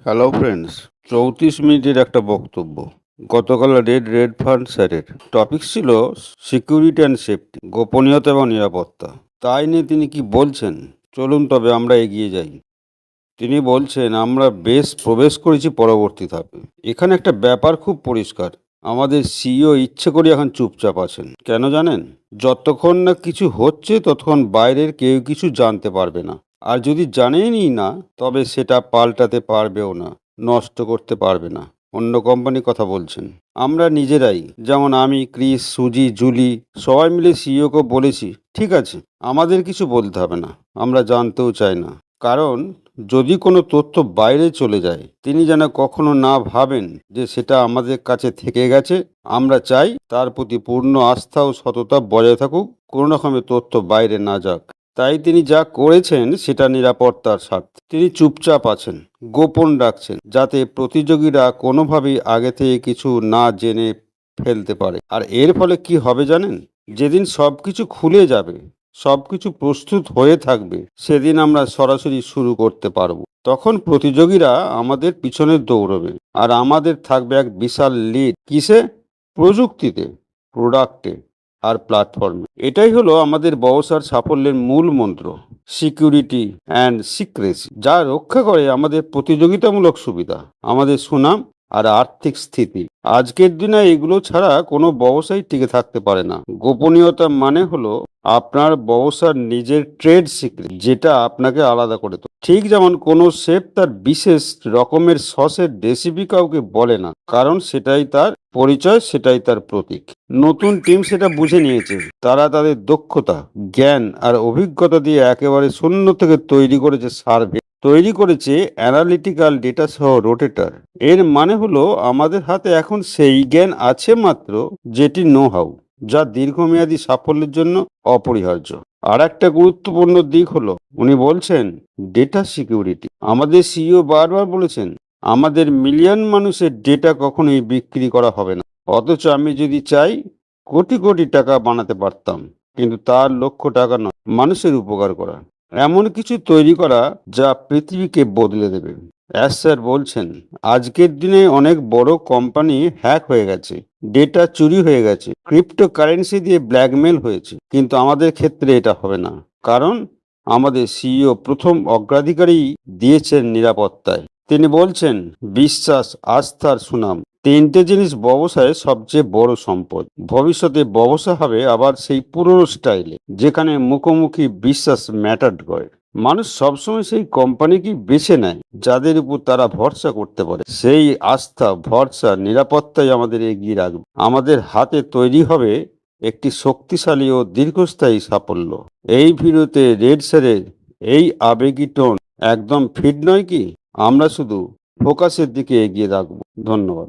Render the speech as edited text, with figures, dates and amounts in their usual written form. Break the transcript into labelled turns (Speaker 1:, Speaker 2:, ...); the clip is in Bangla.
Speaker 1: হ্যালো ফ্রেন্ডস, 34 মিনিটের একটা বক্তব্য গতকাল রেড ফান্ড স্যারের টপিক ছিল সিকিউরিটি অ্যান্ড সেফটি, গোপনীয়তা এবং নিরাপত্তা। তাই নিয়ে তিনি কি বলছেন, চলুন তবে আমরা এগিয়ে যাই। তিনি বলছেন, আমরা প্রবেশ করেছি পরবর্তী ধাপে। এখানে একটা ব্যাপার খুব পরিষ্কার, আমাদের সিইও ইচ্ছে করে এখন চুপচাপ আছেন। কেন জানেন? যতক্ষণ না কিছু হচ্ছে ততক্ষণ বাইরের কেউ কিছু জানতে পারবে না। আর যদি জানেনই না, তবে সেটা পাল্টাতে পারবেও না, নষ্ট করতে পারবে না। অন্য কোম্পানি কথা বলছেন, আমরা নিজেরাই, যেমন আমি, ক্রিস, সুজি, জুলি, সবাই মিলে সিইওকে বলেছি, ঠিক আছে, আমাদের কিছু বলতে হবে না, আমরা জানতেও চাই না। কারণ যদি কোনো তথ্য বাইরে চলে যায়, তিনি যেন কখনো না ভাবেন যে সেটা আমাদের কাছে থেকে গেছে। আমরা চাই তার প্রতি পূর্ণ আস্থা ও সততা বজায় থাকুক, কোনো রকমের তথ্য বাইরে না যাক। তাই তিনি যা করেছেন সেটা নিরাপত্তার স্বার্থে। তিনি চুপচাপ আছেন, গোপন রাখছেন, যাতে প্রতিযোগীরা কোনোভাবেই আগে থেকে কিছু না জেনে ফেলতে পারে। আর এর ফলে কি হবে জানেন? যেদিন সবকিছু খুলে যাবে, সবকিছু প্রস্তুত হয়ে থাকবে, সেদিন আমরা সরাসরি শুরু করতে পারবো। তখন প্রতিযোগীরা আমাদের পিছনে দৌড়বে, আর আমাদের থাকবে এক বিশাল লিড। কিসে? প্রযুক্তিতে, প্রোডাক্টে আর প্ল্যাটফর্মে। এটাই হলো আমাদের ব্যবসার সাফল্যের মূল মন্ত্র, সিকিউরিটি অ্যান্ড সিক্রেসি, যা রক্ষা করে আমাদের প্রতিযোগিতামূলক সুবিধা, আমাদের সুনাম আর আর্থিক স্থিতি। আজকের দিনে এগুলো ছাড়া কোনো ব্যবসায় টিকে থাকতে পারে না। গোপনীয়তা মানে হলো আপনার ব্যবসার নিজের ট্রেড সিক্রেট, যেটা আপনাকে আলাদা করে তোলে। ঠিক যেমন কোনো শেফ তার বিশেষ রকমের সসের রেসিপি কাউকে বলে না, কারণ সেটাই তার পরিচয়, সেটাই তার প্রতীক। নতুন টিম সেটা বুঝে নিয়েছে। তারা তাদের দক্ষতা, জ্ঞান আর অভিজ্ঞতা দিয়ে একেবারে শূন্য থেকে তৈরি করেছে সার্ভে, তৈরি করেছে অ্যানালিটিক্যাল ডেটা সহ রোটেটর। এর মানে হলো আমাদের হাতে এখন সেই জ্ঞান আছে মাত্র, যেটি নো হাউ, যা দীর্ঘমেয়াদী সাফল্যের জন্য অপরিহার্য। আর একটা গুরুত্বপূর্ণ দিক হলো, উনি বলছেন ডেটা সিকিউরিটি। আমাদের সিইও বারবার বলেছেন, আমাদের মিলিয়ন মানুষের ডেটা কখনোই বিক্রি করা হবে না। অথচ আমি যদি চাই কোটি কোটি টাকা বানাতে পারতাম, কিন্তু তার লক্ষ টাকা নয়, মানুষের উপকার করা, এমন কিছু তৈরি করা যা পৃথিবীকে বদলে দেবে। স্যার বলছেন, আজকের দিনে অনেক বড় কোম্পানি হ্যাক হয়ে গেছে, ডেটা চুরি হয়ে গেছে, ক্রিপ্টো কারেন্সি দিয়ে ব্ল্যাকমেল হয়েছে, কিন্তু আমাদের ক্ষেত্রে এটা হবে না। কারণ আমাদের সিইও প্রথম অগ্রাধিকারই দিয়েছেন নিরাপত্তায়। তিনি বলছেন, বিশ্বাস, আস্থার সুনাম, তিনটে জিনিস ব্যবসায় সবচেয়ে বড় সম্পদ। ভবিষ্যতে ব্যবসা হবে আবার সেই পুরনো স্টাইলে, যেখানে মুখোমুখি বিশ্বাস ম্যাটার করে। মানুষ সবসময় সেই কোম্পানিকে বেছে নেয় যাদের উপর তারা ভরসা করতে পারে। সেই আস্থা, ভরসা, নিরাপত্তাই আমাদের এগিয়ে রাখবে। আমাদের হাতে তৈরি হবে একটি শক্তিশালী ও দীর্ঘস্থায়ী সাফল্য। এই ভিডিওতে রেড স্যারের এই আবেগী টোন একদম ফিট নয় কি? আমরা শুধু ফোকাসের দিকে এগিয়ে রাখবো। ধন্যবাদ।